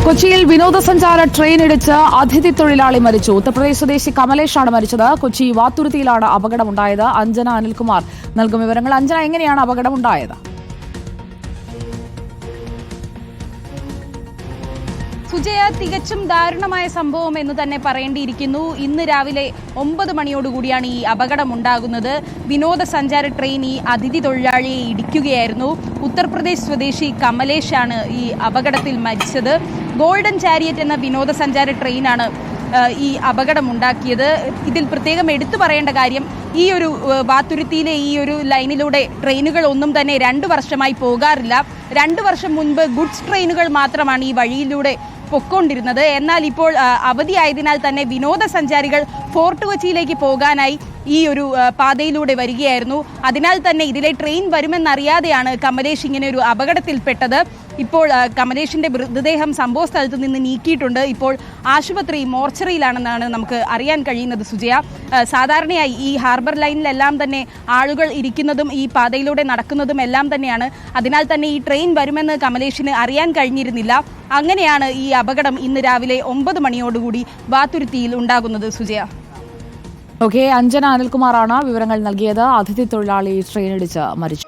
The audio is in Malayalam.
കൊച്ചിയിൽ വിനോദസഞ്ചാര ട്രെയിൻ ഇടിച്ച് അതിഥി തൊഴിലാളി മരിച്ചു. ഉത്തർപ്രദേശ് സ്വദേശി കമലേഷാണ് മരിച്ചത്. കൊച്ചി വാത്തുരുത്തിയിലാണ് അപകടമുണ്ടായത്. അഞ്ജന അനിൽകുമാർ നൽകും വിവരങ്ങൾ. അഞ്ജന, എങ്ങനെയാണ് അപകടമുണ്ടായത്? സുജയ, തികച്ചും ദാരുണമായ സംഭവം എന്ന് തന്നെ പറയേണ്ടിയിരിക്കുന്നു. ഇന്ന് രാവിലെ 9 മണിയോടുകൂടിയാണ് ഈ അപകടമുണ്ടാകുന്നത്. വിനോദസഞ്ചാര ട്രെയിൻ ഈ അതിഥി തൊഴിലാളിയെ ഇടിക്കുകയായിരുന്നു. ഉത്തർപ്രദേശ് സ്വദേശി കമലേഷാണ് ഈ അപകടത്തിൽ മരിച്ചത്. ഗോൾഡൻ ചാരിയറ്റ് എന്ന വിനോദസഞ്ചാര ട്രെയിനാണ് ഈ അപകടമുണ്ടാക്കിയത്. ഇതിൽ പ്രത്യേകം എടുത്തു പറയേണ്ട കാര്യം, ഈ ഒരു വാത്തുരുത്തിയിലെ ഈ ഒരു ലൈനിലൂടെ ട്രെയിനുകൾ ഒന്നും തന്നെ 2 വർഷമായി പോകാറില്ല. 2 വർഷം മുൻപ് ഗുഡ്സ് ട്രെയിനുകൾ മാത്രമാണ് ഈ വഴിയിലൂടെ പൊക്കൊണ്ടിരുന്നത്. എന്നാൽ ഇപ്പോൾ അവധിയായതിനാൽ തന്നെ വിനോദസഞ്ചാരികൾ ഫോർട്ട് കൊച്ചിയിലേക്ക് പോകാനായി ഈ ഒരു പാതയിലൂടെ വരികയായിരുന്നു. അതിനാൽ തന്നെ ഇതിലെ ട്രെയിൻ വരുമെന്നറിയാതെയാണ് കമലേഷ് ഇങ്ങനെ ഒരു അപകടത്തിൽപ്പെട്ടത്. ഇപ്പോൾ കമലേഷിന്റെ മൃതദേഹം സംഭവ സ്ഥലത്ത് നിന്ന് നീക്കിയിട്ടുണ്ട്. ഇപ്പോൾ ആശുപത്രി മോർച്ചറിയിലാണെന്നാണ് നമുക്ക് അറിയാൻ കഴിയുന്നത്. സുജയ, സാധാരണയായി ഈ ഹാർബർ ലൈനിലെല്ലാം തന്നെ ആളുകൾ ഇരിക്കുന്നതും ഈ പാതയിലൂടെ നടക്കുന്നതും എല്ലാം തന്നെയാണ്. അതിനാൽ തന്നെ ഈ ട്രെയിൻ വരുമെന്ന് കമലേഷിന് അറിയാൻ കഴിഞ്ഞിരുന്നില്ല. അങ്ങനെയാണ് ഈ അപകടം ഇന്ന് രാവിലെ 9 മണിയോടുകൂടി വാത്തുരുത്തിയിൽ ഉണ്ടാകുന്നത്. സുജയ. അഞ്ജന അനിൽകുമാറാണ് വിവരങ്ങൾ നൽകിയത്. അതിഥി തൊഴിലാളി ട്രെയിനിടിച്ച് മരിച്ചു.